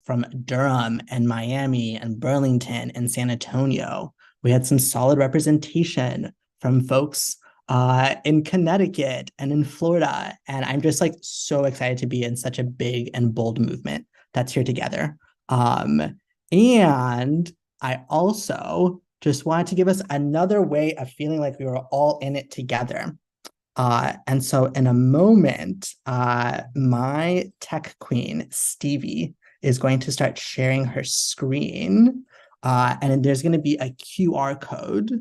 from Durham and Miami and Burlington and San Antonio. We had some solid representation from folks in Connecticut and in Florida. And I'm just like so excited to be in such a big and bold movement that's here together. And I also just wanted to give us another way of feeling like we were all in it together. And so in a moment, my tech queen, Stevie, is going to start sharing her screen. And there's going to be a QR code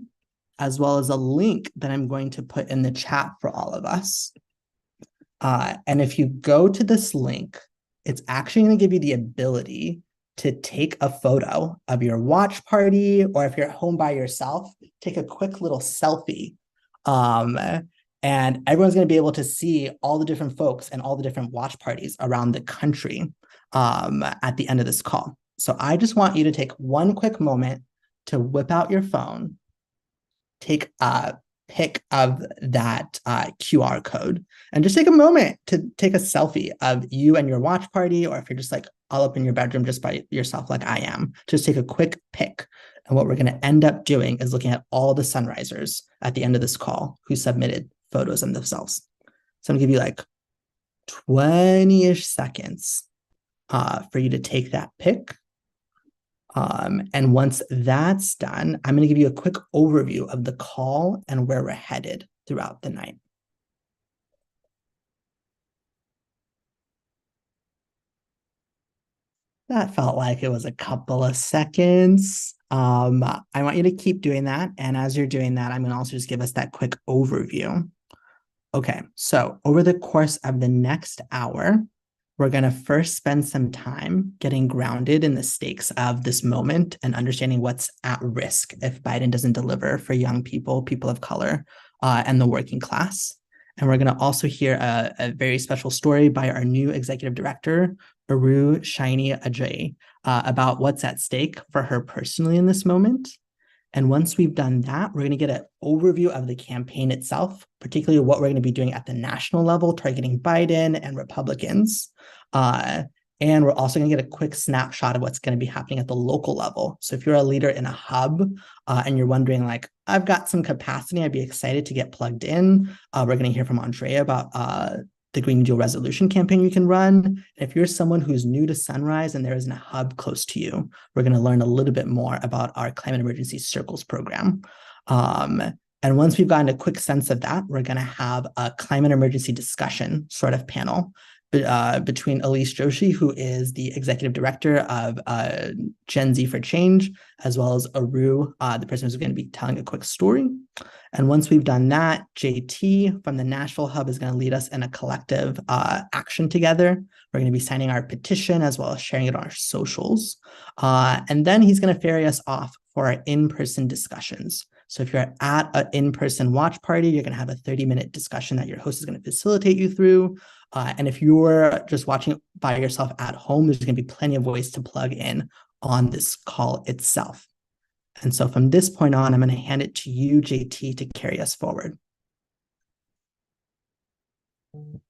as well as a link that I'm going to put in the chat for all of us. And if you go to this link, it's actually going to give you the ability to take a photo of your watch party, or if you're home by yourself, take a quick little selfie. And everyone's going to be able to see all the different folks and all the different watch parties around the country at the end of this call. So I just want you to take one quick moment to whip out your phone, take a pic of that QR code, and just take a moment to take a selfie of you and your watch party, or if you're just like all up in your bedroom just by yourself like I am, just take a quick pic. And what we're going to end up doing is looking at all the sunrisers at the end of this call who submitted photos of themselves. So I'm going to give you like 20-ish seconds for you to take that pic. And once that's done, I'm going to give you a quick overview of the call and where we're headed throughout the night. That felt like it was a couple of seconds. I want you to keep doing that. And as you're doing that, I'm going to also just give us that quick overview. Okay, so over the course of the next hour, we're going to first spend some time getting grounded in the stakes of this moment and understanding what's at risk if Biden doesn't deliver for young people, people of color, and the working class. And we're going to also hear a very special story by our new executive director, Aru Shiny Ajay, about what's at stake for her personally in this moment. And once we've done that, we're going to get an overview of the campaign itself, particularly what we're going to be doing at the national level, targeting Biden and Republicans. And we're also going to get a quick snapshot of what's going to be happening at the local level. So if you're a leader in a hub and you're wondering, like, I've got some capacity, I'd be excited to get plugged in. We're going to hear from Andrea about the Green New Deal resolution campaign you can run. If you're someone who's new to Sunrise and there isn't a hub close to you, we're going to learn a little bit more about our Climate Emergency Circles program. And once we've gotten a quick sense of that, we're going to have a climate emergency discussion sort of panel between Elise Joshi, who is the executive director of Gen Z for Change, as well as Aru, the person who's going to be telling a quick story. And once we've done that, JT from the Nashville Hub is going to lead us in a collective action together. We're going to be signing our petition as well as sharing it on our socials. And then he's going to ferry us off for our in-person discussions. So if you're at an in-person watch party, you're going to have a 30-minute discussion that your host is going to facilitate you through. And if you're just watching by yourself at home, there's going to be plenty of ways to plug in on this call itself. And so from this point on, I'm going to hand it to you, JT, to carry us forward. All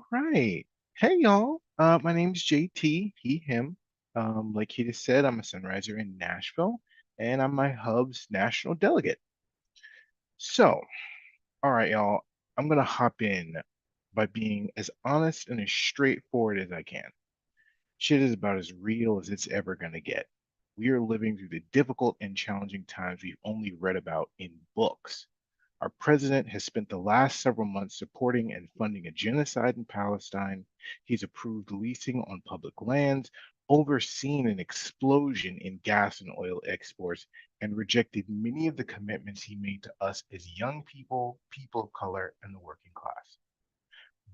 right. Hey, y'all. My name's JT, he, him. Like he just said, I'm a Sunriser in Nashville, and I'm my hub's national delegate. So, all right, y'all. I'm going to hop in by being as honest and as straightforward as I can. Shit is about as real as it's ever going to get. We are living through the difficult and challenging times we've only read about in books. Our president has spent the last several months supporting and funding a genocide in Palestine. He's approved leasing on public lands, overseen an explosion in gas and oil exports, and rejected many of the commitments he made to us as young people, people of color, and the working class.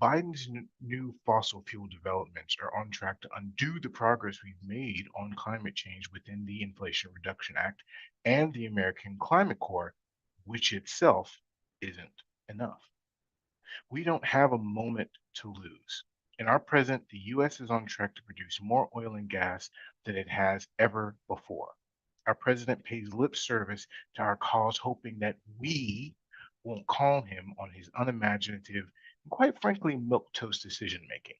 Biden's new fossil fuel developments are on track to undo the progress we've made on climate change within the Inflation Reduction Act and the American Climate Corps, which itself isn't enough. We don't have a moment to lose. In our present, the US is on track to produce more oil and gas than it has ever before. Our president pays lip service to our cause, hoping that we won't call him on his unimaginative and quite frankly milquetoast decision making.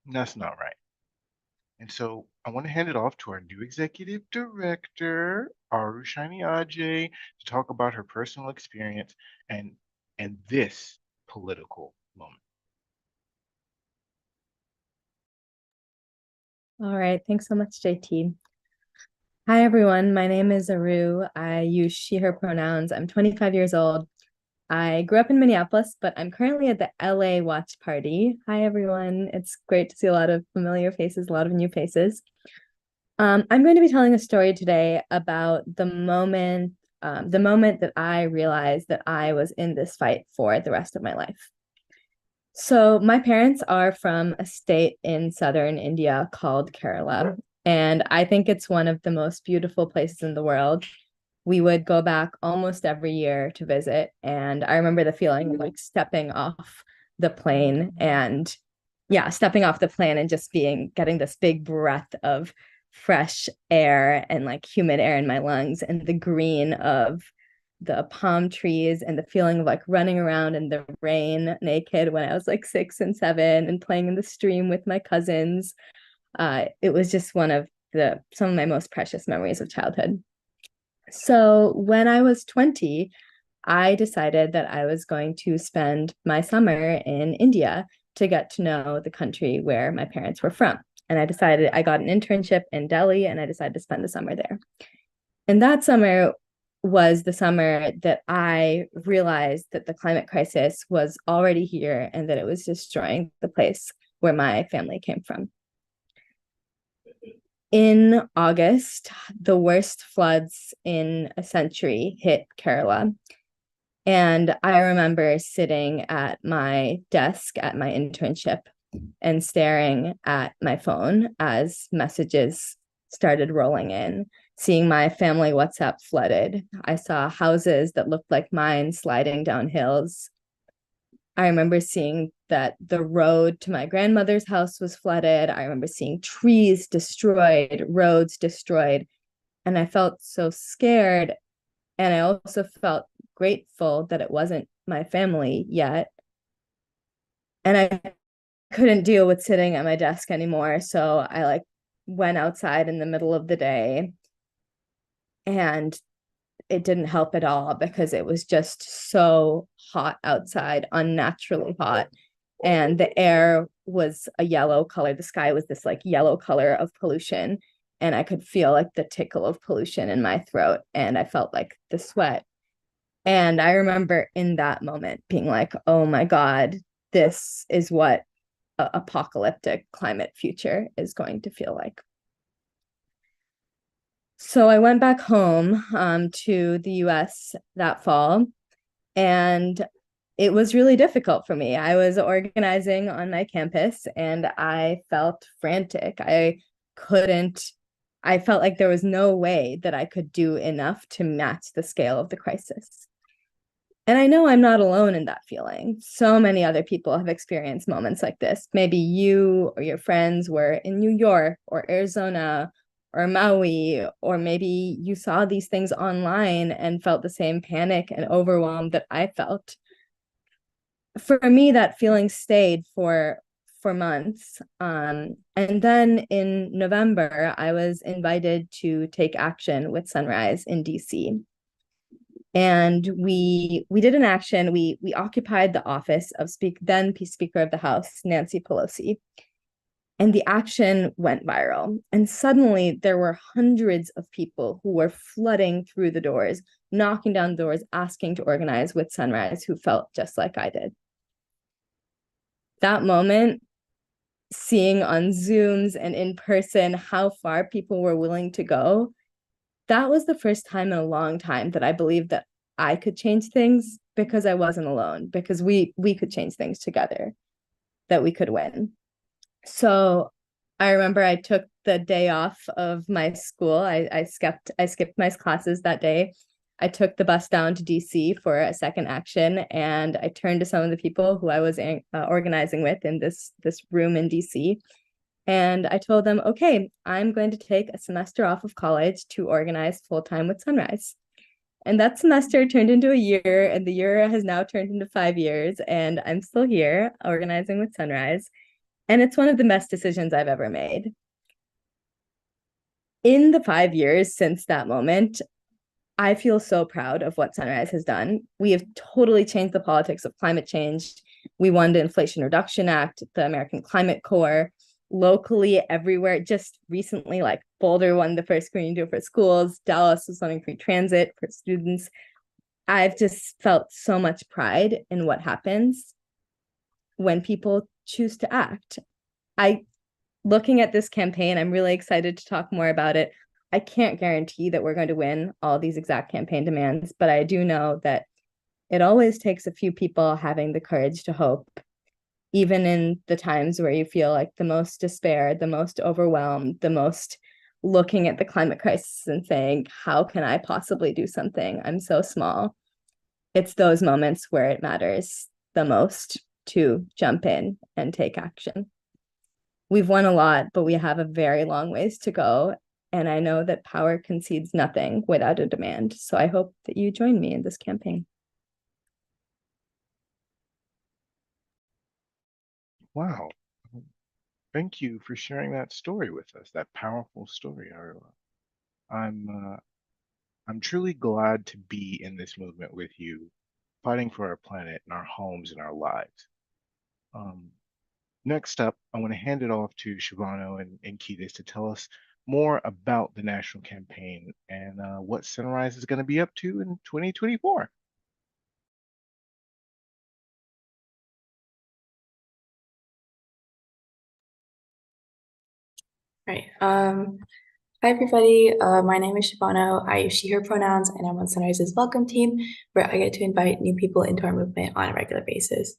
That's not right. And so I want to hand it off to our new executive director, Arushani Ajay, to talk about her personal experience and this political moment. All right, thanks so much, JT. Hi, everyone. My name is Aru. I use she, her pronouns. I'm 25 years old. I grew up in Minneapolis, but I'm currently at the LA watch party. Hi, everyone. It's great to see a lot of familiar faces, a lot of new faces. I'm going to be telling a story today about the moment that I realized that I was in this fight for the rest of my life. So my parents are from a state in southern India called Kerala, and I think it's one of the most beautiful places in the world. We would go back almost every year to visit, and I remember the feeling of like stepping off the plane and yeah, stepping off the plane and just getting this big breath of fresh air and like humid air in my lungs and the green of the palm trees and the feeling of like running around in the rain naked when I was like 6 and 7 and playing in the stream with my cousins. It was just one of some of my most precious memories of childhood. So when I was 20, I decided that I was going to spend my summer in India to get to know the country where my parents were from. And I got an internship in Delhi and I decided to spend the summer there. And that summer was the summer that I realized that the climate crisis was already here and that it was destroying the place where my family came from. In August, the worst floods in a century hit Kerala. And I remember sitting at my desk at my internship and staring at my phone as messages started rolling in, seeing my family WhatsApp flooded. I saw houses that looked like mine sliding down hills. I remember seeing that the road to my grandmother's house was flooded. I remember seeing trees destroyed, roads destroyed. And I felt so scared. And I also felt grateful that it wasn't my family yet. And I couldn't deal with sitting at my desk anymore. So I like went outside in the middle of the day and it didn't help at all because it was just so hot outside, unnaturally hot. And the air was a yellow color. The sky was this like yellow color of pollution. And I could feel like the tickle of pollution in my throat. And I felt like the sweat. And I remember in that moment being like, oh my God, this is what apocalyptic climate future is going to feel like. So I went back home to the US that fall, and it was really difficult for me. I was organizing on my campus and I felt frantic. I felt like there was no way that I could do enough to match the scale of the crisis. And I know I'm not alone in that feeling. So many other people have experienced moments like this. Maybe you or your friends were in New York or Arizona or Maui, or maybe you saw these things online and felt the same panic and overwhelm that I felt. For me, that feeling stayed for months. And then in November, I was invited to take action with Sunrise in DC. And we did an action. We occupied the office of then Speaker of the House, Nancy Pelosi. And the action went viral. And suddenly there were hundreds of people who were flooding through the doors, knocking down doors, asking to organize with Sunrise, who felt just like I did. That moment, seeing on Zooms and in person how far people were willing to go, that was the first time in a long time that I believed that I could change things because I wasn't alone, because we could change things together, that we could win. So I remember I took the day off of my school. I skipped my classes that day. I took the bus down to DC for a second action, and I turned to some of the people who I was organizing with in this room in DC. And I told them, okay, I'm going to take a semester off of college to organize full-time with Sunrise. And that semester turned into a year, and the year has now turned into 5 years, and I'm still here organizing with Sunrise. And it's one of the best decisions I've ever made. In the 5 years since that moment, I feel so proud of what Sunrise has done. We have totally changed the politics of climate change. We won the Inflation Reduction Act, the American Climate Corps, locally everywhere. Just recently, like Boulder won the first Green Deal for schools. Dallas was wanting free transit for students. I've just felt so much pride in what happens when people choose to act. Looking at this campaign, I'm really excited to talk more about it. I can't guarantee that we're going to win all these exact campaign demands, but I do know that it always takes a few people having the courage to hope, even in the times where you feel like the most despair, the most overwhelmed, the most looking at the climate crisis and saying, how can I possibly do something? I'm so small. It's those moments where it matters the most to jump in and take action. We've won a lot, but we have a very long ways to go. And I know that power concedes nothing without a demand. So I hope that you join me in this campaign. Wow. Thank you for sharing that story with us, that powerful story, Arla. I'm truly glad to be in this movement with you, fighting for our planet and our homes and our lives. Next up, I want to hand it off to Shivano and Kiedis to tell us more about the national campaign and what Sunrise is going to be up to in 2024. Right. Hi, everybody. My name is Shibano. I use she, her pronouns, and I'm on Sunrise's welcome team, where I get to invite new people into our movement on a regular basis.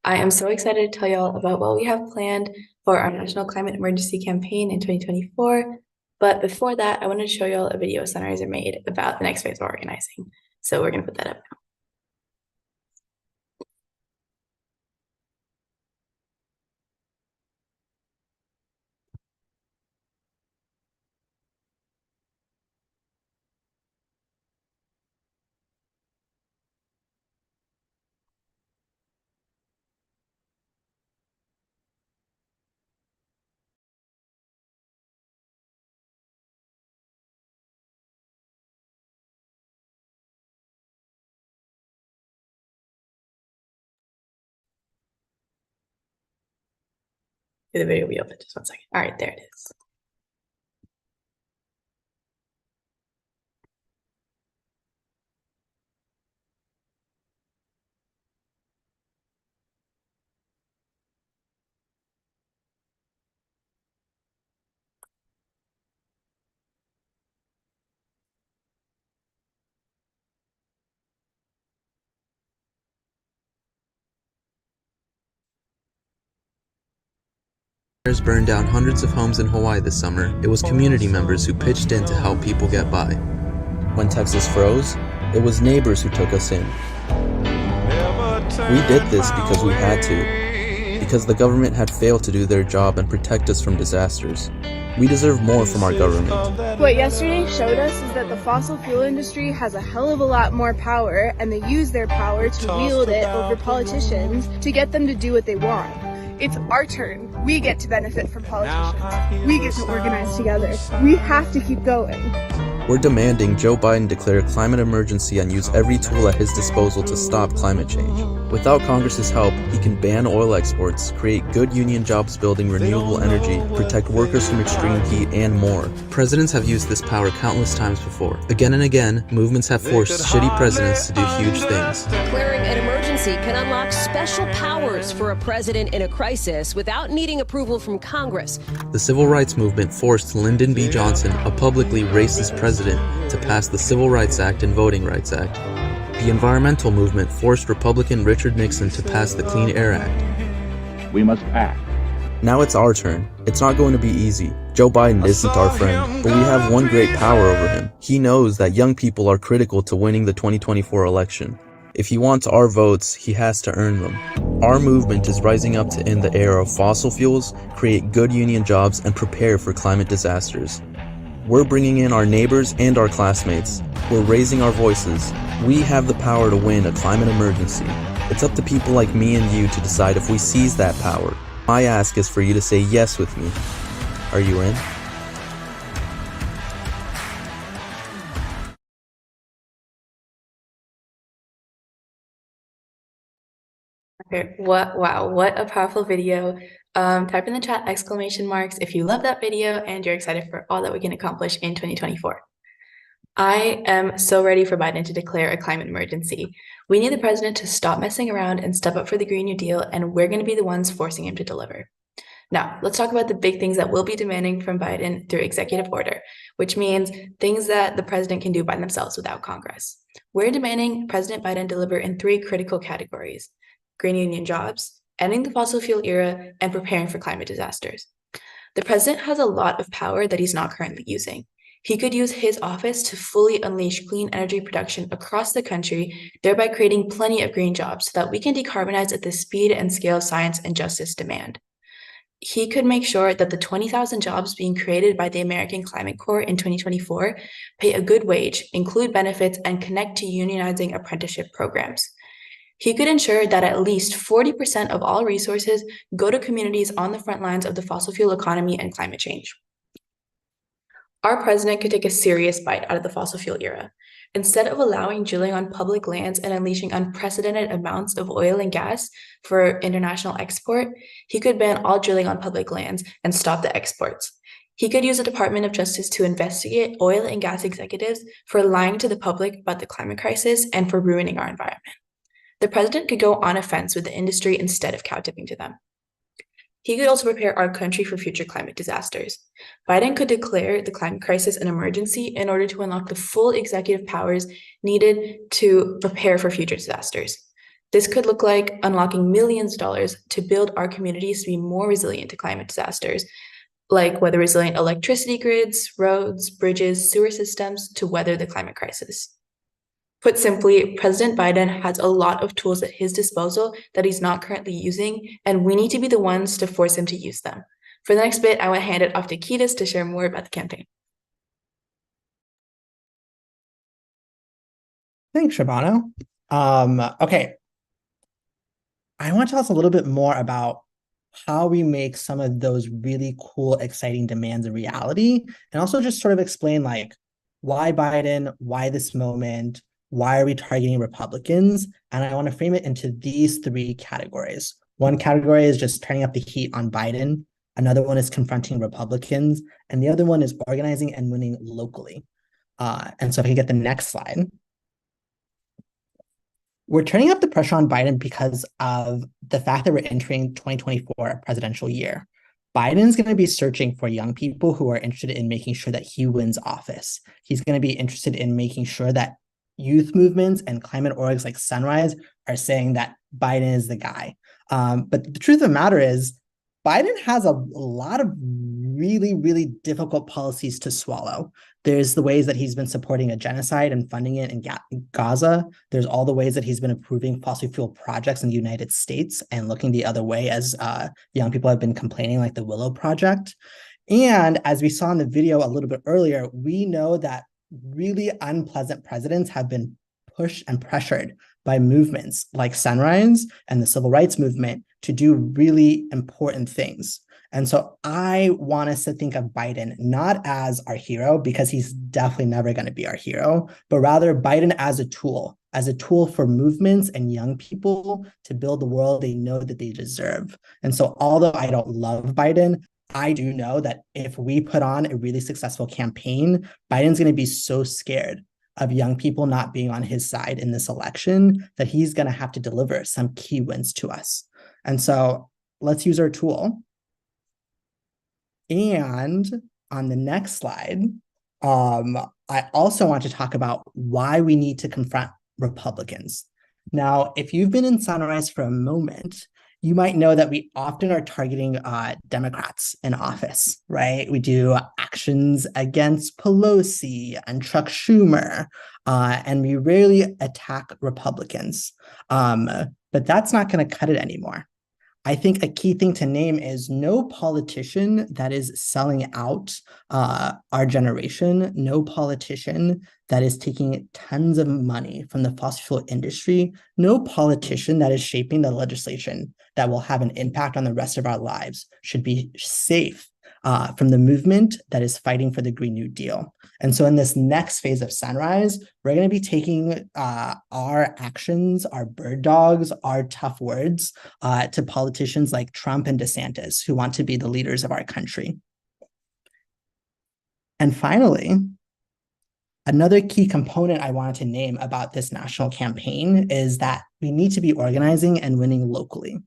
I am so excited to tell y'all about what we have planned for our National Climate Emergency Campaign in 2024. But before that, I wanted to show y'all a video Sunrise made about the next phase of organizing. So we're going to put that up now. The video will be open, just 1 second. All right, there it is. Fires burned down hundreds of homes in Hawaii this summer. It was community members who pitched in to help people get by. When Texas froze, it was neighbors who took us in. We did this because we had to, because the government had failed to do their job and protect us from disasters. We deserve more from our government. What yesterday showed us is that the fossil fuel industry has a hell of a lot more power, and they use their power to wield it over politicians to get them to do what they want. It's our turn. We get to benefit from politicians. We get to organize together. We have to keep going. We're demanding Joe Biden declare a climate emergency and use every tool at his disposal to stop climate change. Without Congress's help, he can ban oil exports, create good union jobs building renewable energy, protect workers from extreme heat, and more. Presidents have used this power countless times before. Again and again, movements have forced shitty presidents to do huge things. Declaring an emergency can unlock special powers for a president in a crisis without needing approval from Congress. The civil rights movement forced Lyndon B. Johnson, a publicly racist president, to pass the Civil Rights Act and Voting Rights Act. The environmental movement forced Republican Richard Nixon to pass the Clean Air Act. We must act. Now it's our turn. It's not going to be easy. Joe Biden isn't our friend, but we have one great power over him. He knows that young people are critical to winning the 2024 election. If he wants our votes, he has to earn them. Our movement is rising up to end the era of fossil fuels, create good union jobs, and prepare for climate disasters. We're bringing in our neighbors and our classmates. We're raising our voices. We have the power to win a climate emergency. It's up to people like me and you to decide if we seize that power. My ask is for you to say yes with me. Are you in? Okay, wow, what a powerful video. Type in the chat exclamation marks if you love that video and you're excited for all that we can accomplish in 2024. I am so ready for Biden to declare a climate emergency. We need the president to stop messing around and step up for the Green New Deal, and we're going to be the ones forcing him to deliver. Now, let's talk about the big things that we'll be demanding from Biden through executive order, which means things that the president can do by themselves without Congress. We're demanding President Biden deliver in 3 critical categories: green union jobs, ending the fossil fuel era, and preparing for climate disasters. The president has a lot of power that he's not currently using. He could use his office to fully unleash clean energy production across the country, thereby creating plenty of green jobs so that we can decarbonize at the speed and scale science and justice demand. He could make sure that the 20,000 jobs being created by the American Climate Corps in 2024 pay a good wage, include benefits, and connect to unionizing apprenticeship programs. He could ensure that at least 40% of all resources go to communities on the front lines of the fossil fuel economy and climate change. Our president could take a serious bite out of the fossil fuel era. Instead of allowing drilling on public lands and unleashing unprecedented amounts of oil and gas for international export, he could ban all drilling on public lands and stop the exports. He could use the Department of Justice to investigate oil and gas executives for lying to the public about the climate crisis and for ruining our environment. The president could go on offense with the industry instead of cow-tipping to them. He could also prepare our country for future climate disasters. Biden could declare the climate crisis an emergency in order to unlock the full executive powers needed to prepare for future disasters. This could look like unlocking millions of dollars to build our communities to be more resilient to climate disasters, like weather resilient electricity grids, roads, bridges, sewer systems to weather the climate crisis. Put simply, President Biden has a lot of tools at his disposal that he's not currently using, and we need to be the ones to force him to use them. For the next bit, I want to hand it off to Ketis to share more about the campaign. Thanks, Shabano. Okay. I want to tell us a little bit more about how we make some of those really cool, exciting demands a reality, and also just sort of explain like why Biden, why this moment, why are we targeting Republicans? And I want to frame it into these 3 categories. One category is just turning up the heat on Biden. Another one is confronting Republicans. And the other one is organizing and winning locally. And so if I can get the next slide. We're turning up the pressure on Biden because of the fact that we're entering 2024, a presidential year. Biden's going to be searching for young people who are interested in making sure that he wins office. He's going to be interested in making sure that youth movements and climate orgs like Sunrise are saying that Biden is the guy. But the truth of the matter is, Biden has a lot of really, really difficult policies to swallow. There's the ways that he's been supporting a genocide and funding it in Gaza. There's all the ways that he's been approving fossil fuel projects in the United States and looking the other way as young people have been complaining, like the Willow Project. And as we saw in the video a little bit earlier, we know that really unpleasant presidents have been pushed and pressured by movements like Sunrise and the civil rights movement to do really important things. And so I want us to think of Biden not as our hero, because he's definitely never going to be our hero, but rather Biden as a tool for movements and young people to build the world they know that they deserve. And so although I don't love Biden, I do know that if we put on a really successful campaign, Biden's going to be so scared of young people not being on his side in this election that he's going to have to deliver some key wins to us. And so let's use our tool. And on the next slide, I also want to talk about why we need to confront Republicans. Now, if you've been in Sunrise for a moment, you might know that we often are targeting Democrats in office, right? We do actions against Pelosi and Chuck Schumer, and we rarely attack Republicans. But that's not going to cut it anymore. I think a key thing to name is no politician that is selling out our generation, no politician that is taking tons of money from the fossil fuel industry, no politician that is shaping the legislation that will have an impact on the rest of our lives should be safe from the movement that is fighting for the Green New Deal. And so in this next phase of Sunrise, we're going to be taking our actions, our bird dogs, our tough words to politicians like Trump and DeSantis, who want to be the leaders of our country. And finally, another key component I wanted to name about this national campaign is that we need to be organizing and winning locally.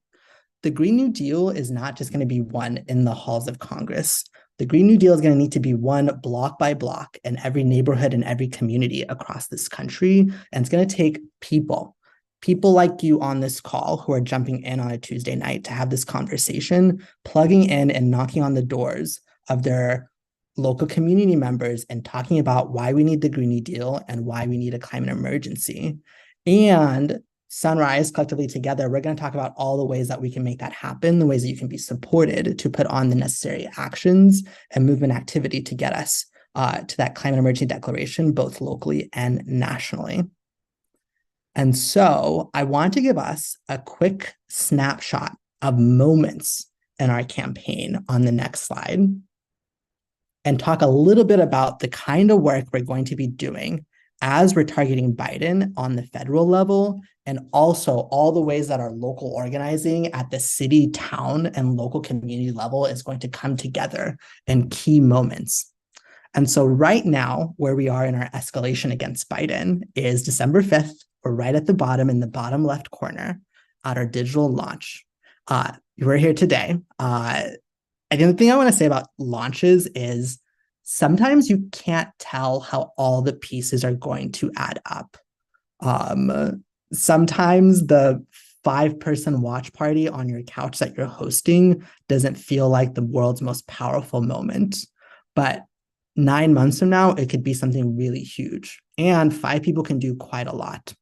The Green New Deal is not just going to be won in the halls of Congress. The Green New Deal is going to need to be won block by block in every neighborhood and every community across this country. And it's going to take people like you on this call who are jumping in on a Tuesday night to have this conversation, plugging in and knocking on the doors of their local community members and talking about why we need the Green New Deal and why we need a climate emergency. And Sunrise, collectively together, we're going to talk about all the ways that we can make that happen, the ways that you can be supported to put on the necessary actions and movement activity to get us to that climate emergency declaration, both locally and nationally. And so I want to give us a quick snapshot of moments in our campaign on the next slide and talk a little bit about the kind of work we're going to be doing as we're targeting Biden on the federal level, and also all the ways that our local organizing at the city, town, and local community level is going to come together in key moments. And so right now, where we are in our escalation against Biden is December 5th. We're right at the bottom in the bottom left corner at our digital launch. We're here today. And the thing I want to say about launches is sometimes you can't tell how all the pieces are going to add up. Sometimes the 5-person watch party on your couch that you're hosting doesn't feel like the world's most powerful moment. But 9 months from now, it could be something really huge. And 5 people can do quite a lot.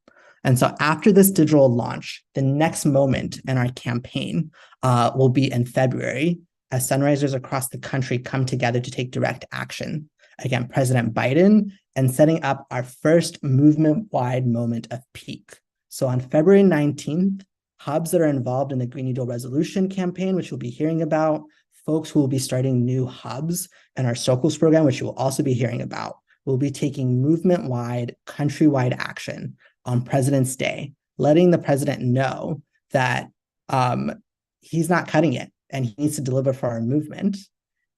And so after this digital launch, the next moment in our campaign will be in February, as Sunrisers across the country come together to take direct action against President Biden and setting up our first movement-wide moment of peak. So on February 19th, hubs that are involved in the Green New Deal resolution campaign, which you'll be hearing about, folks who will be starting new hubs in our Circles program, which you will also be hearing about, will be taking movement-wide, countrywide action on President's Day, letting the president know that he's not cutting it and he needs to deliver for our movement.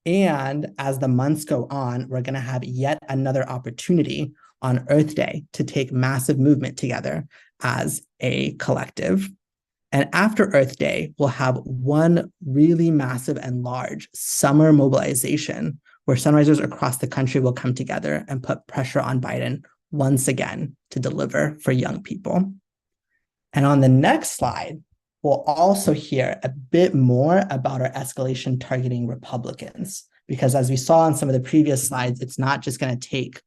And as the months go on, we're going to have yet another opportunity on Earth Day to take massive movement together as a collective. And after Earth Day, we'll have one really massive and large summer mobilization where Sunrisers across the country will come together and put pressure on Biden once again to deliver for young people. And on the next slide, we'll also hear a bit more about our escalation targeting Republicans, because as we saw on some of the previous slides, it's not just going to take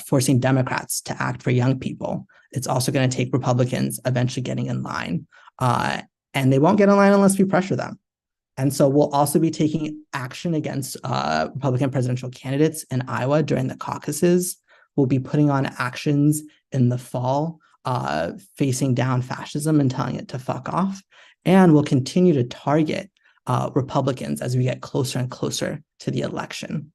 forcing Democrats to act for young people. It's also going to take Republicans eventually getting in line. And they won't get in line unless we pressure them. And so we'll also be taking action against Republican presidential candidates in Iowa during the caucuses. We'll be putting on actions in the fall, facing down fascism and telling it to fuck off. And we'll continue to target Republicans as we get closer and closer to the election.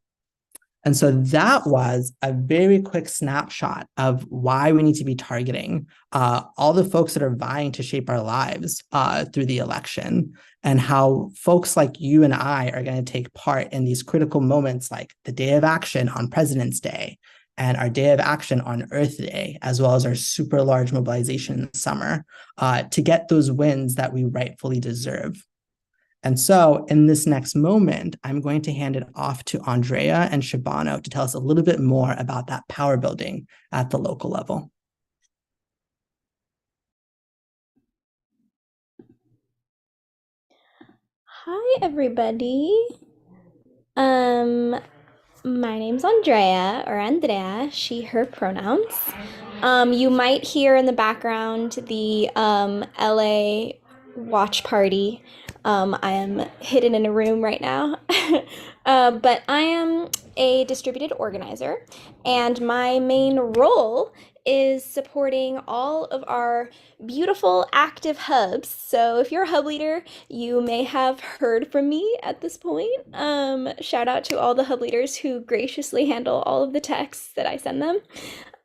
And so that was a very quick snapshot of why we need to be targeting all the folks that are vying to shape our lives through the election, and how folks like you and I are going to take part in these critical moments like the Day of Action on President's Day and our Day of Action on Earth Day, as well as our super large mobilization in the summer to get those wins that we rightfully deserve. And so in this next moment, I'm going to hand it off to Andrea and Shibano to tell us a little bit more about that power building at the local level. Hi, everybody. My name's Andrea, she, her pronouns. You might hear in the background the LA watch party. I am hidden in a room right now. But I am a distributed organizer, and my main role is supporting all of our beautiful active hubs. So if you're a hub leader, you may have heard from me at this point. Shout out to all the hub leaders who graciously handle all of the texts that I send them.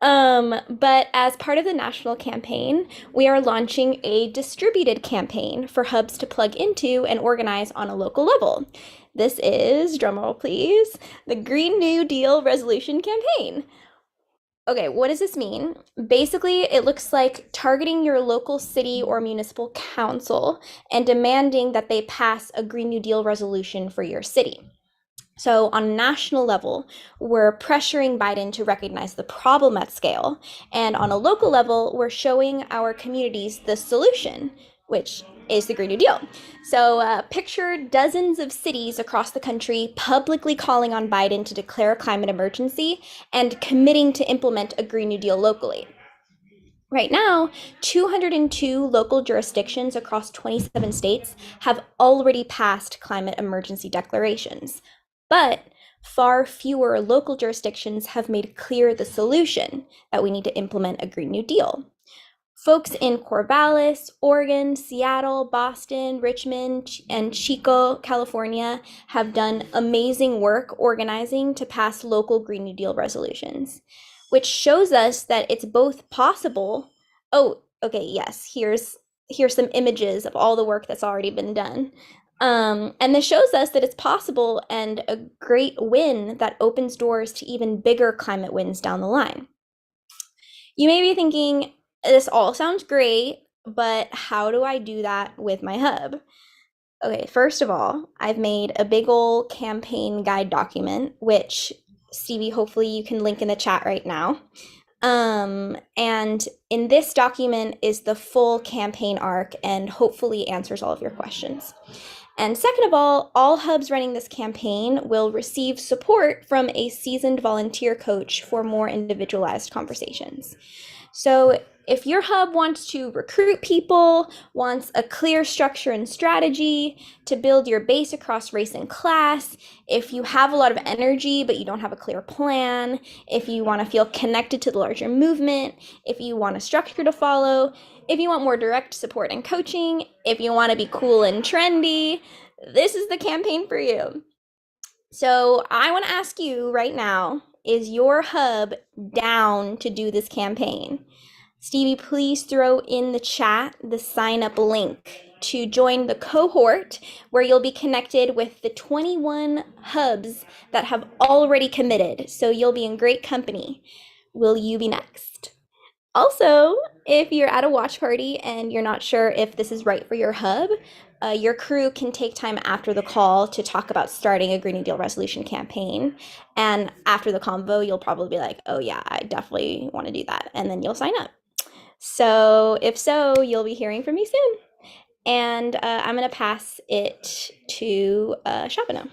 But as part of the national campaign, we are launching a distributed campaign for hubs to plug into and organize on a local level. This is, drumroll please, the Green New Deal Resolution Campaign. Okay, what does this mean? Basically, it looks like targeting your local city or municipal council and demanding that they pass a Green New Deal resolution for your city. So, on a national level, we're pressuring Biden to recognize the problem at scale. And on a local level, we're showing our communities the solution, which is the Green New Deal. So, picture dozens of cities across the country publicly calling on Biden to declare a climate emergency and committing to implement a Green New Deal locally. Right now, 202 local jurisdictions across 27 states have already passed climate emergency declarations. But far fewer local jurisdictions have made clear the solution that we need to implement a Green New Deal. Folks in Corvallis, Oregon, Seattle, Boston, Richmond, and Chico, California have done amazing work organizing to pass local Green New Deal resolutions, which shows us that it's both possible. Oh, okay, yes, here's some images of all the work that's already been done. And this shows us that it's possible and a great win that opens doors to even bigger climate wins down the line. You may be thinking, this all sounds great, but how do I do that with my hub? Okay, first of all, I've made a big ol' campaign guide document, which Stevie, hopefully you can link in the chat right now. And in this document is the full campaign arc and hopefully answers all of your questions. And second of all hubs running this campaign will receive support from a seasoned volunteer coach for more individualized conversations. So if your hub wants to recruit people, wants a clear structure and strategy to build your base across race and class, if you have a lot of energy but you don't have a clear plan, if you want to feel connected to the larger movement, if you want a structure to follow, if you want more direct support and coaching, if you want to be cool and trendy, this is the campaign for you. So I want to ask you right now, is your hub down to do this campaign? Stevie, please throw in the chat the sign up link to join the cohort where you'll be connected with the 21 hubs that have already committed. So you'll be in great company. Will you be next? Also, if you're at a watch party and you're not sure if this is right for your hub, your crew can take time after the call to talk about starting a Green New Deal resolution campaign. And after the convo, you'll probably be like, oh yeah, I definitely want to do that. And then you'll sign up. So if so, you'll be hearing from me soon. And I'm going to pass it to Shabana.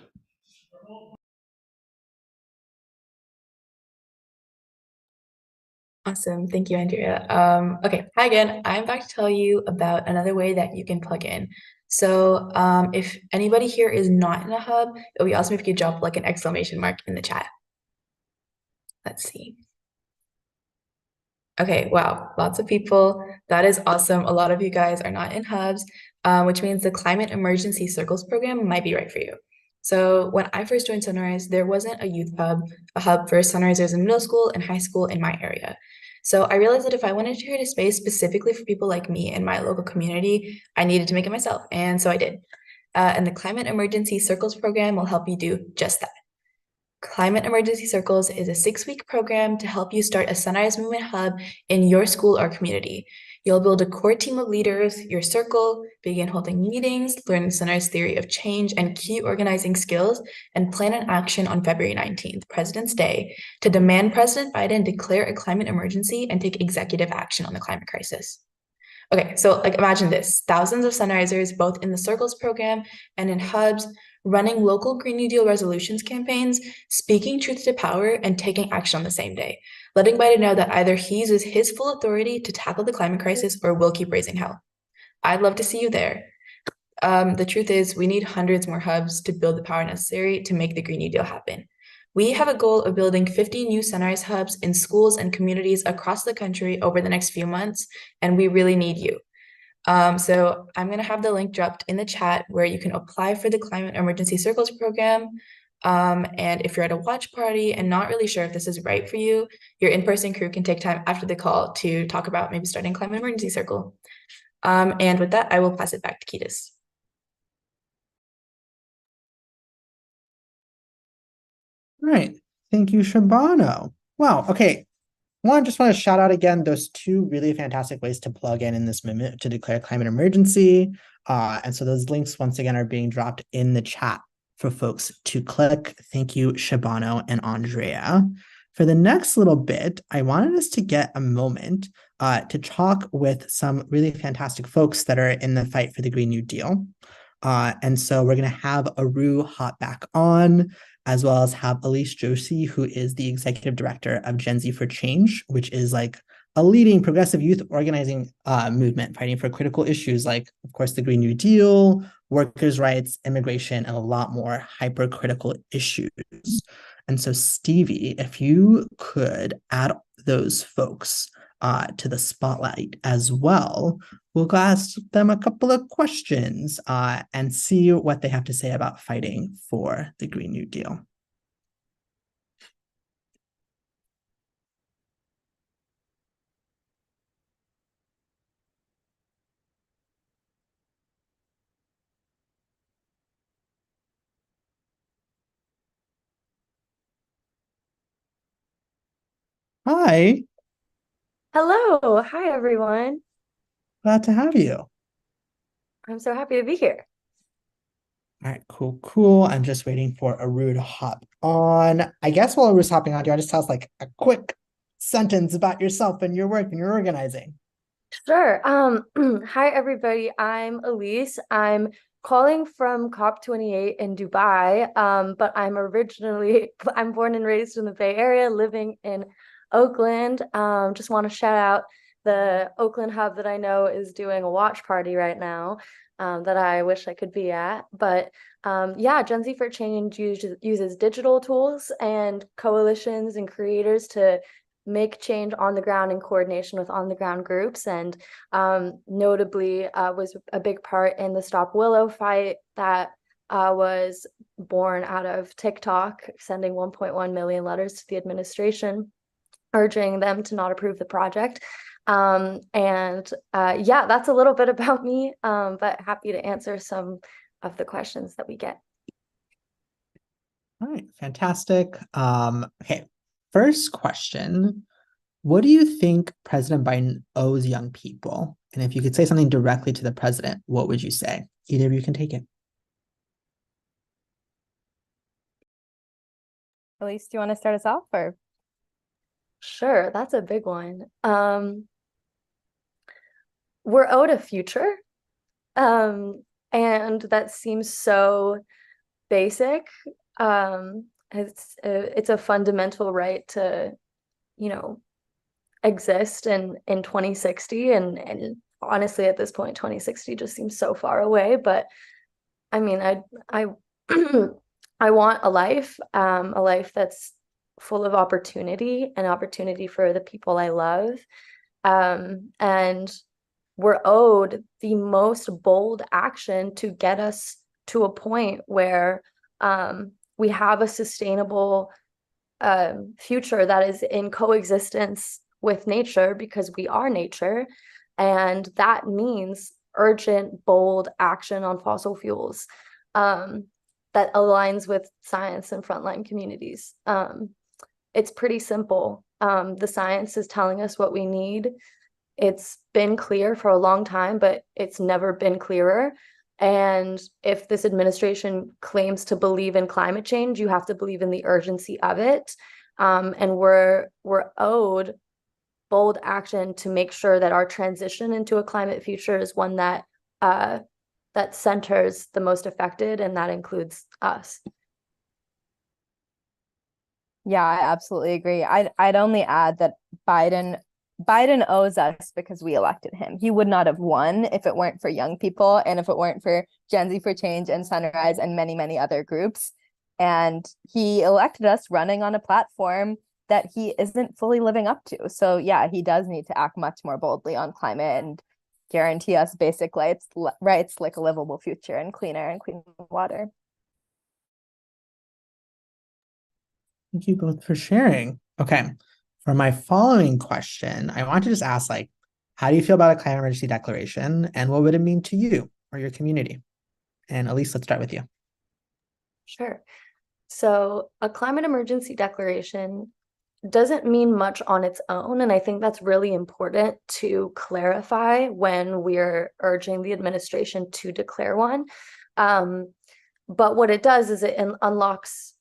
Awesome. Thank you, Andrea. Okay, hi again. I'm back to tell you about another way that you can plug in. So if anybody here is not in a hub, it would be awesome if you could drop like an exclamation mark in the chat. Let's see. Okay, wow, lots of people. That is awesome. A lot of you guys are not in hubs, which means the Climate Emergency Circles program might be right for you. So when I first joined Sunrise, there wasn't a youth hub, a hub for Sunrisers in middle school and high school in my area. So I realized that if I wanted to create a space specifically for people like me in my local community, I needed to make it myself, and so I did. And the Climate Emergency Circles program will help you do just that. Climate Emergency Circles is a 6-week program to help you start a Sunrise Movement hub in your school or community. You'll build a core team of leaders, your circle, begin holding meetings, learn the Sunrise theory of change and key organizing skills, and plan an action on February 19th, President's Day, to demand President Biden declare a climate emergency and take executive action on the climate crisis. Okay, so like imagine this, thousands of Sunrisers, both in the Circles program and in hubs, running local Green New Deal resolutions campaigns, speaking truth to power, and taking action on the same day, letting Biden know that either he uses his full authority to tackle the climate crisis or will keep raising hell. I'd love to see you there. The truth is we need hundreds more hubs to build the power necessary to make the Green New Deal happen. We have a goal of building 50 new Sunrise hubs in schools and communities across the country over the next few months, and we really need you. So I'm going to have the link dropped in the chat where you can apply for the Climate Emergency Circles program. And if you're at a watch party and not really sure if this is right for you, your in-person crew can take time after the call to talk about maybe starting Climate Emergency Circle. And with that, I will pass it back to Ketis. All right. Thank you, Shabano. Wow. Okay. One, just want to shout out again those two really fantastic ways to plug in this moment to declare climate emergency. And so those links, once again, are being dropped in the chat for folks to click. Thank you, Shabano and Andrea. For the next little bit, I wanted us to get a moment to talk with some really fantastic folks that are in the fight for the Green New Deal. And so we're going to have Aru hop back on, as well as have Elise Joshi, who is the executive director of Gen Z for Change, which is like a leading progressive youth organizing movement fighting for critical issues like, of course, the Green New Deal, workers' rights, immigration, and a lot more hypercritical issues. And so, Stevie, if you could add those folks to the spotlight as well, we'll ask them a couple of questions and see what they have to say about fighting for the Green New Deal. Hi. Hello. Hi, everyone. Glad to have you. I'm so happy to be here. All right, cool. I'm just waiting for Aru to hop on. I guess while Aru's hopping on, do you want to just tell us like a quick sentence about yourself and your work and your organizing? Sure. Hi, everybody. I'm Elise. I'm calling from COP28 in Dubai, but I'm born and raised in the Bay Area, living in Oakland. Just want to shout out the Oakland hub that I know is doing a watch party right now, that I wish I could be at. But yeah, Gen Z for Change uses digital tools and coalitions and creators to make change on the ground in coordination with on the ground groups, and notably was a big part in the Stop Willow fight that was born out of TikTok, sending 1.1 million letters to the administration urging them to not approve the project. Yeah, that's a little bit about me, but happy to answer some of the questions that we get. All right, fantastic. Okay, first question. What do you think President Biden owes young people? And if you could say something directly to the president, what would you say? Either of you can take it. Elise, do you want to start us off or? Sure, that's a big one. We're owed a future. And that seems so basic. It's a fundamental right to, exist in 2060, and honestly at this point 2060 just seems so far away. But I mean, I I want a life that's full of opportunity and opportunity for the people I love. And we're owed the most bold action to get us to a point where we have a sustainable future that is in coexistence with nature, because we are nature. And that means urgent, bold action on fossil fuels that aligns with science and frontline communities. It's pretty simple. The science is telling us what we need. It's been clear for a long time, but it's never been clearer. And if this administration claims to believe in climate change, you have to believe in the urgency of it. And we're owed bold action to make sure that our transition into a climate future is one that that centers the most affected, and that includes us. Yeah, I absolutely agree. I'd only add that Biden owes us because we elected him. He would not have won if it weren't for young people, and if it weren't for Gen Z for Change and Sunrise and many, many other groups. And he elected us running on a platform that he isn't fully living up to. So yeah, he does need to act much more boldly on climate and guarantee us basic rights like a livable future and clean air and clean water. Thank you both for sharing. Okay, for my following question, I want to just ask, like, how do you feel about a climate emergency declaration, and what would it mean to you or your community? And Elise, let's start with you. Sure. So a climate emergency declaration doesn't mean much on its own. And I think that's really important to clarify when we're urging the administration to declare one. But what it does is it unlocks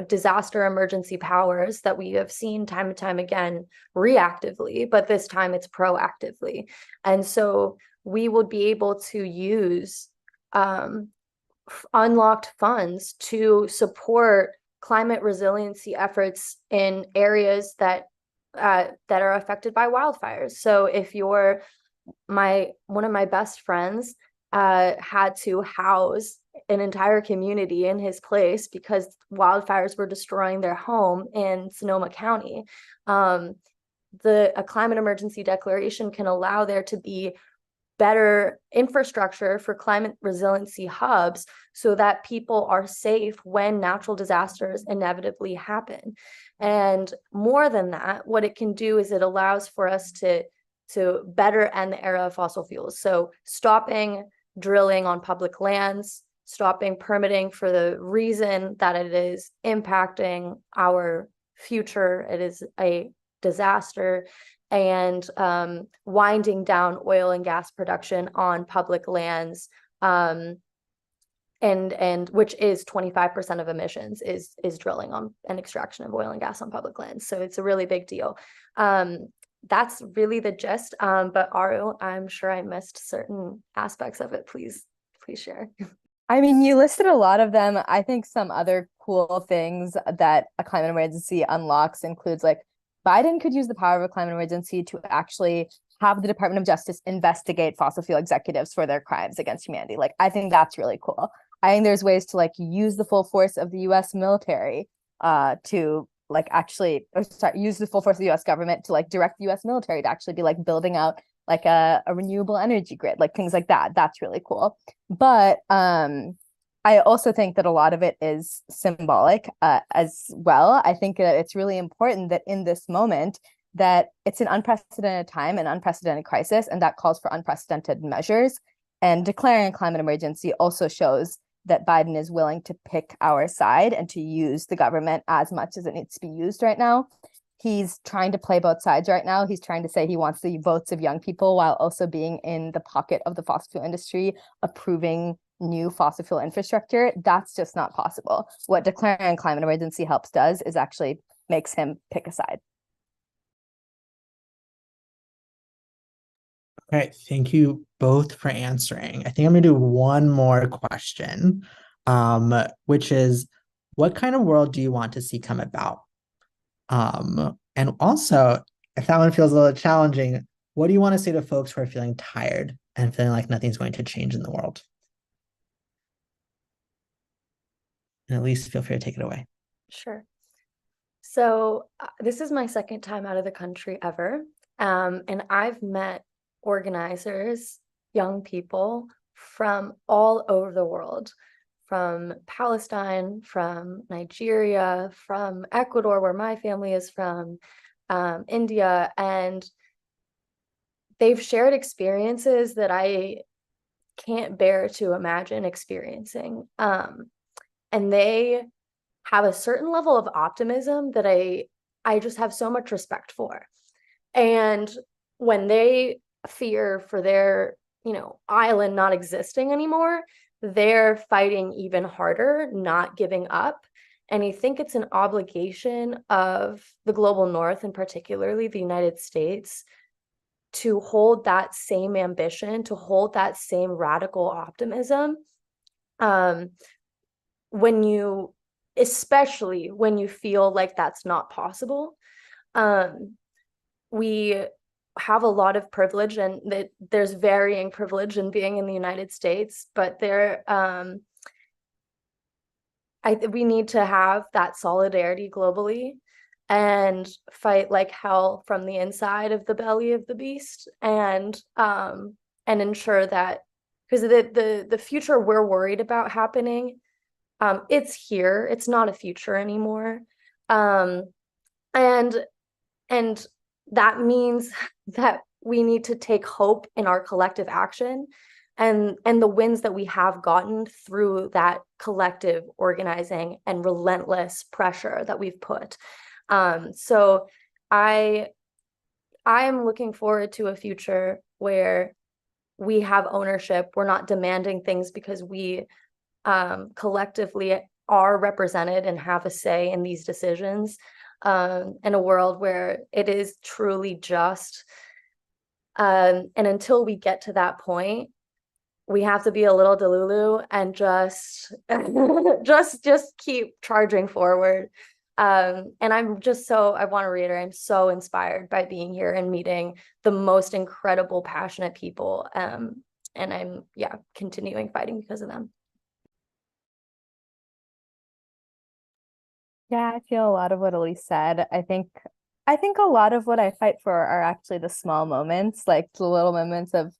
disaster emergency powers that we have seen time and time again reactively, but this time it's proactively. And so we would be able to use unlocked funds to support climate resiliency efforts in areas that are affected by wildfires. So if you're one of my best friends had to house an entire community in his place because wildfires were destroying their home in Sonoma County. A climate emergency declaration can allow there to be better infrastructure for climate resiliency hubs so that people are safe when natural disasters inevitably happen. And more than that, what it can do is it allows for us to better end the era of fossil fuels. So stopping drilling on public lands, stopping permitting for the reason that it is impacting our future, it is a disaster, and winding down oil and gas production on public lands, and which is 25% of emissions is drilling on and extraction of oil and gas on public lands. So it's a really big deal. That's really the gist. But Aru, I'm sure I missed certain aspects of it. Please share. I mean, you listed a lot of them. I think some other cool things that a climate emergency unlocks includes, like, Biden could use the power of a climate emergency to actually have the Department of Justice investigate fossil fuel executives for their crimes against humanity. Like, I think that's really cool. I think there's ways to, like, use the full force of the US military to, like, actually use the full force of the US government to, like, direct the US military to actually be, like, building out like a renewable energy grid, like things like that. That's really cool. But I also think that a lot of it is symbolic as well. I think that it's really important that in this moment that it's an unprecedented time, an unprecedented crisis, and that calls for unprecedented measures. And declaring a climate emergency also shows that Biden is willing to pick our side and to use the government as much as it needs to be used right now. He's trying to play both sides right now. He's trying to say he wants the votes of young people while also being in the pocket of the fossil fuel industry, approving new fossil fuel infrastructure. That's just not possible. What declaring climate emergency helps does is actually makes him pick a side. Okay, thank you both for answering. I think I'm gonna do one more question, which is, what kind of world do you want to see come about? And also, if that one feels a little challenging, what do you want to say to folks who are feeling tired and feeling like nothing's going to change in the world? And at least feel free to take it away. Sure. So this is my second time out of the country ever. And I've met organizers, young people from all over the world, from Palestine, from Nigeria, from Ecuador, where my family is from, India, and they've shared experiences that I can't bear to imagine experiencing. And they have a certain level of optimism that I just have so much respect for. And when they fear for their, island not existing anymore, they're fighting even harder, not giving up. And I think it's an obligation of the global north, and particularly the United States, to hold that same ambition, to hold that same radical optimism. Especially when you feel like that's not possible. We have a lot of privilege, and that there's varying privilege in being in the United States, but we need to have that solidarity globally and fight like hell from the inside of the belly of the beast, and ensure that, because the future we're worried about happening, it's here. It's not a future anymore. Um, and and that means that we need to take hope in our collective action and the wins that we have gotten through that collective organizing and relentless pressure that we've put. So I am looking forward to a future where we have ownership. We're not demanding things because we collectively are represented and have a say in these decisions, in a world where it is truly just. And until we get to that point, we have to be a little delulu and just just keep charging forward. And I want to reiterate, I'm so inspired by being here and meeting the most incredible, passionate people. And I'm continuing fighting because of them. Yeah, I feel a lot of what Elise said. I think a lot of what I fight for are actually the small moments, like the little moments of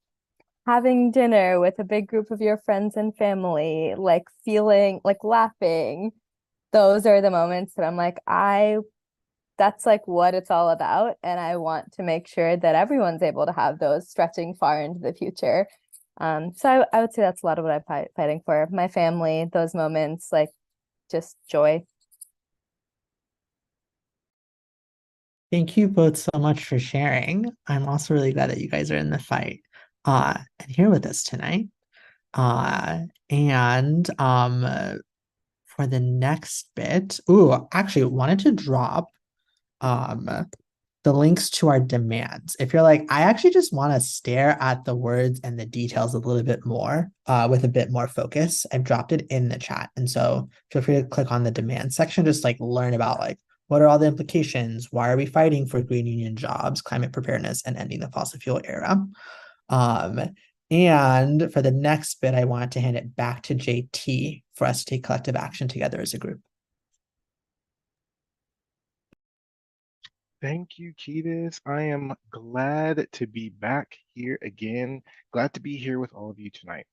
having dinner with a big group of your friends and family, like feeling like laughing. Those are the moments that I'm like, that's like what it's all about. And I want to make sure that everyone's able to have those stretching far into the future. So I would say that's a lot of what I'm fighting for. My family, those moments, like just joy. Thank you both so much for sharing. I'm also really glad that you guys are in the fight and here with us tonight. And for the next bit, actually wanted to drop um the links to our demands. If you're like, I actually just want to stare at the words and the details a little bit more, with a bit more focus, I've dropped it in the chat. And so feel free to click on the demand section, just like learn about like what are all the implications? Why are we fighting for green union jobs, climate preparedness, and ending the fossil fuel era? Um, and for the next bit, I wanted to hand it back to JT for us to take collective action together as a group. Thank you, Ketis. I am glad to be back here again. Glad to be here with all of you tonight.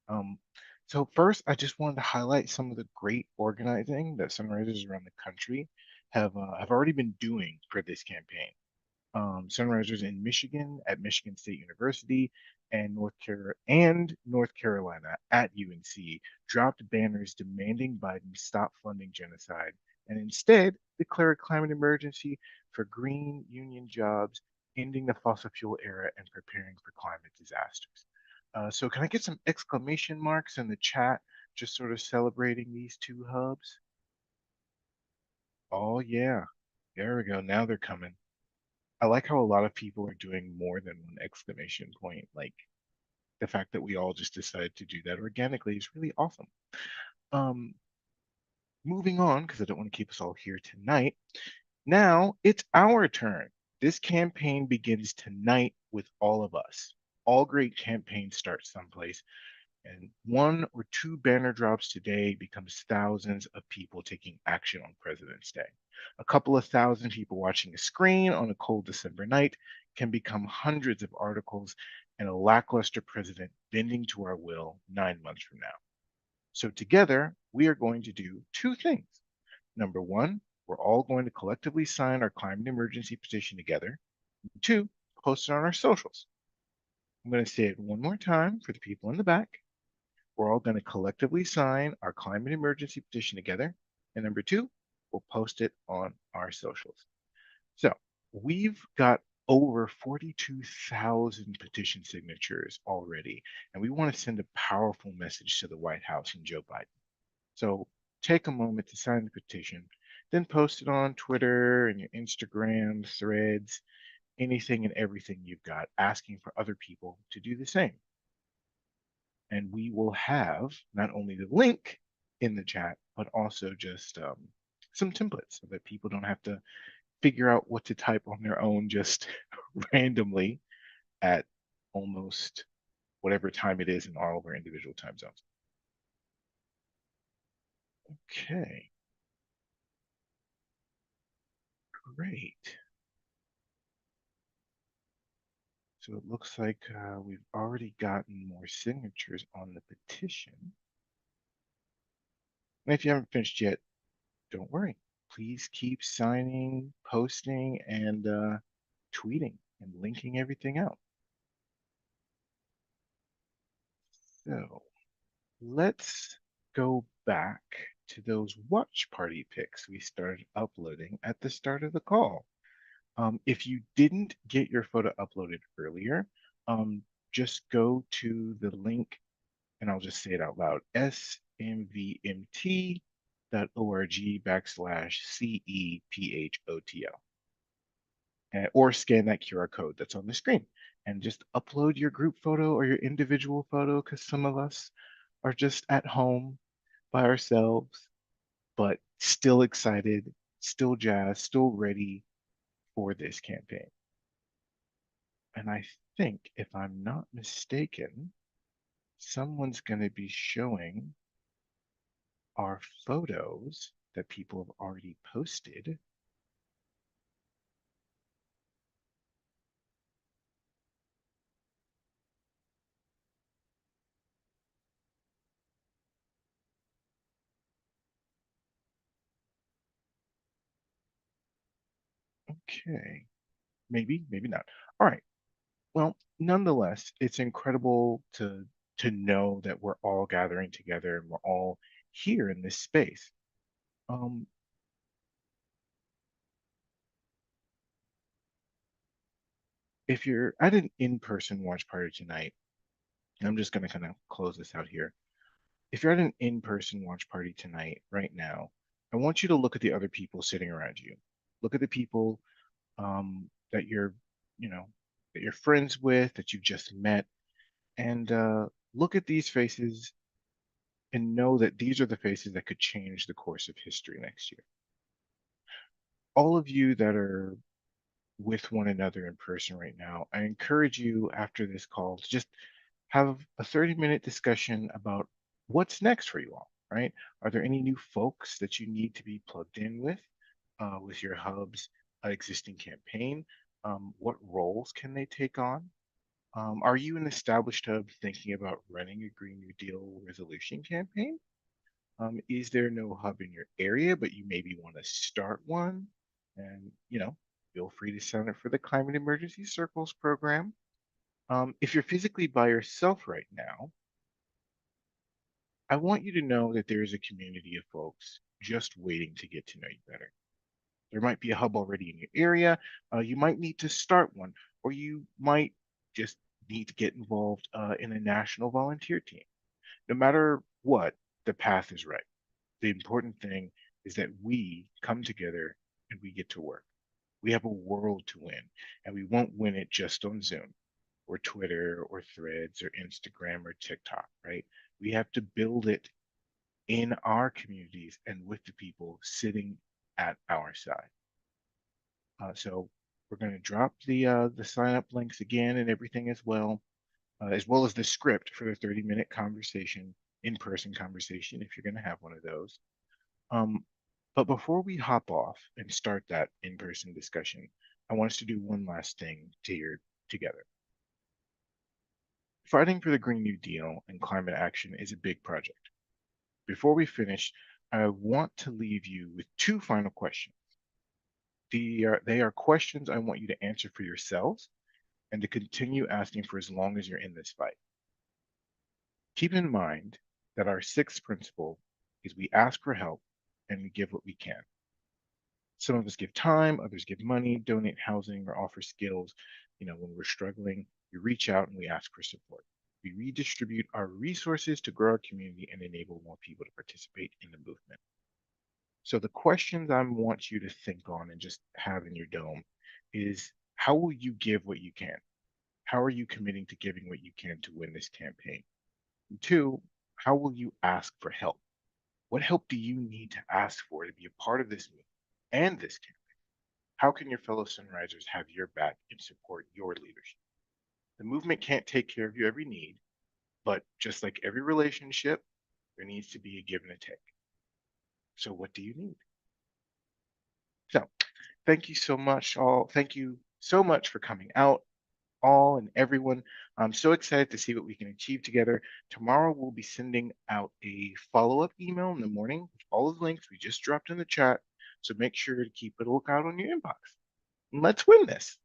So first, I just wanted to highlight some of the great organizing that Sunrisers around the country have already been doing for this campaign. Sunrisers in Michigan at Michigan State University and North Carolina at UNC dropped banners demanding Biden stop funding genocide and instead declare a climate emergency for green union jobs, ending the fossil fuel era and preparing for climate disasters. So can I get some exclamation marks in the chat, just sort of celebrating these two hubs? Oh yeah, there we go. Now they're coming. I like how a lot of people are doing more than one exclamation point. Like the fact that we all just decided to do that organically is really awesome. Um, Moving on, because I don't want to keep us all here tonight. Now it's our turn. This campaign begins tonight with all of us. All great campaigns start someplace, and one or two banner drops today becomes thousands of people taking action on President's Day. A couple of thousand people watching a screen on a cold December night can become hundreds of articles and a lackluster president bending to our will 9 months from now. So together, we are going to do two things. Number one, we're all going to collectively sign our climate emergency petition together. Two, post it on our socials. I'm going to say it one more time for the people in the back. We're all going to collectively sign our climate emergency petition together. And number two, we'll post it on our socials. So we've got over 42,000 petition signatures already, and we want to send a powerful message to the White House and Joe Biden. So take a moment to sign the petition, then post it on Twitter and your Instagram, Threads, anything and everything you've got, asking for other people to do the same. And we will have not only the link in the chat, but also just some templates so that people don't have to figure out what to type on their own just randomly at almost whatever time it is in all of our individual time zones. Okay, Great. So it looks like we've already gotten more signatures on the petition. And if you haven't finished yet, don't worry. Please keep signing, posting, and tweeting and linking everything out. So let's go back to those watch party pics we started uploading at the start of the call. If you didn't get your photo uploaded earlier, just go to the link, and I'll just say it out loud, smvmt.org/CEPHOTO, or scan that QR code that's on the screen and just upload your group photo or your individual photo, because some of us are just at home by ourselves, but still excited, still jazzed, still ready for this campaign. And I think, if I'm not mistaken, someone's going to be showing our photos that people have already posted. Okay, maybe, maybe not. All right. Well, nonetheless, it's incredible to know that we're all gathering together and we're all here in this space. If you're at an in-person watch party tonight, and I'm just going to kind of close this out here. If you're at an in-person watch party tonight, right now, I want you to look at the other people sitting around you. Look at the people that you're, you know, that you're friends with, that you've just met, and look at these faces and know that these are the faces that could change the course of history next year. All of you that are with one another in person right now, I encourage you after this call to just have a 30-minute discussion about what's next for you all, right? Are there any new folks that you need to be plugged in with your hub's existing campaign? What roles can they take on? Are you an established hub thinking about running a Green New Deal resolution campaign? Is there no hub in your area, but you maybe want to start one? And, feel free to sign up for the Climate Emergency Circles program. If you're physically by yourself right now, I want you to know that there is a community of folks just waiting to get to know you better. There might be a hub already in your area. You might need to start one, or you might just need to get involved in a national volunteer team. No matter what, the path is right. The important thing is that we come together and we get to work. We have a world to win, and we won't win it just on Zoom or Twitter or Threads or Instagram or TikTok, right? We have to build it in our communities and with the people sitting at our side. So we're going to drop the sign up links again and everything as well as the script for the 30-minute conversation, in-person conversation, if you're going to have one of those. But before we hop off and start that in-person discussion, I want us to do one last thing here together. Fighting for the Green New Deal and climate action is a big project. Before we finish, I want to leave you with two final questions. They are questions I want you to answer for yourselves and to continue asking for as long as you're in this fight. Keep in mind that our sixth principle is we ask for help and we give what we can. Some of us give time, others give money, donate housing, or offer skills. When we're struggling, we reach out and we ask for support. We redistribute our resources to grow our community and enable more people to participate in the movement. So the questions I want you to think on and just have in your dome is, how will you give what you can? How are you committing to giving what you can to win this campaign? And two, how will you ask for help? What help do you need to ask for to be a part of this movement and this campaign? How can your fellow Sunrisers have your back and support your leadership? The movement can't take care of your every need, but just like every relationship, there needs to be a give and a take. So what do you need? So thank you so much, all. Thank you so much for coming out, all and everyone. I'm so excited to see what we can achieve together. Tomorrow, we'll be sending out a follow-up email in the morning with all of the links we just dropped in the chat. So make sure to keep a lookout on your inbox. And let's win this.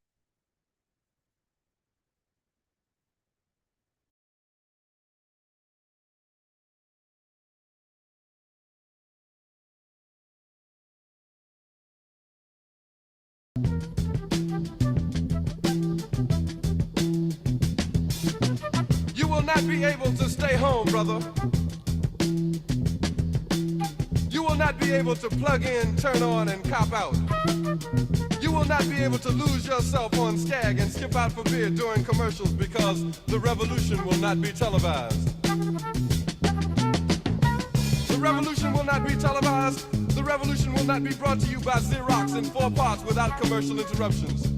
You will not be able to stay home, brother. You will not be able to plug in, turn on, and cop out. You will not be able to lose yourself on Skag and skip out for beer during commercials because the revolution will not be televised. The revolution will not be televised. The revolution will not be brought to you by Xerox in 4 parts without commercial interruptions.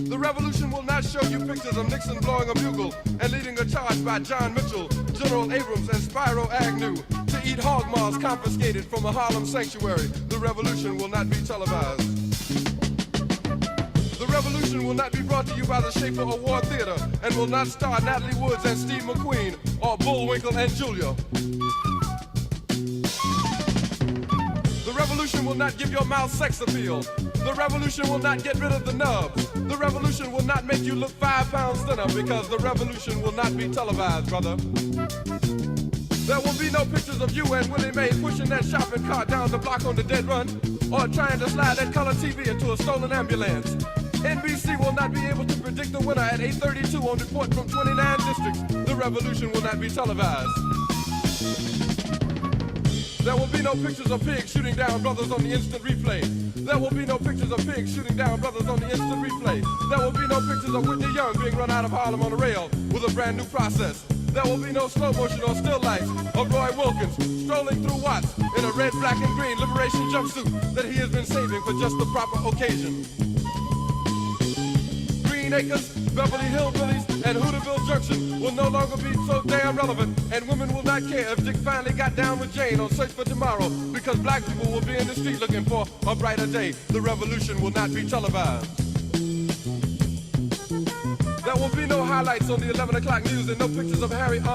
The revolution will not show you pictures of Nixon blowing a bugle and leading a charge by John Mitchell, General Abrams, and Spyro Agnew to eat hog maws confiscated from a Harlem sanctuary. The revolution will not be televised. The revolution will not be brought to you by the Schaefer Award Theater and will not star Natalie Woods and Steve McQueen or Bullwinkle and Julia. The revolution will not give your mouth sex appeal. The revolution will not get rid of the nubs. The revolution will not make you look 5 pounds thinner because the revolution will not be televised, brother. There will be no pictures of you and Willie Mae pushing that shopping cart down the block on the dead run or trying to slide that color TV into a stolen ambulance. NBC will not be able to predict the winner at 8:32 on report from 29 districts. The revolution will not be televised. There will be no pictures of pigs shooting down brothers on the instant replay. There will be no pictures of pigs shooting down brothers on the instant replay. There will be no pictures of Whitney Young being run out of Harlem on a rail with a brand new process. There will be no slow motion or still lights of Roy Wilkins strolling through Watts in a red, black, and green liberation jumpsuit that he has been saving for just the proper occasion. Green Acres, Beverly Hillbillies, and Hooterville Junction will no longer be so damn relevant, and women will not care if Dick finally got down with Jane on Search for Tomorrow, because black people will be in the street looking for a brighter day. The revolution will not be televised. There will be no highlights on the 11 o'clock news and no pictures of Harry R.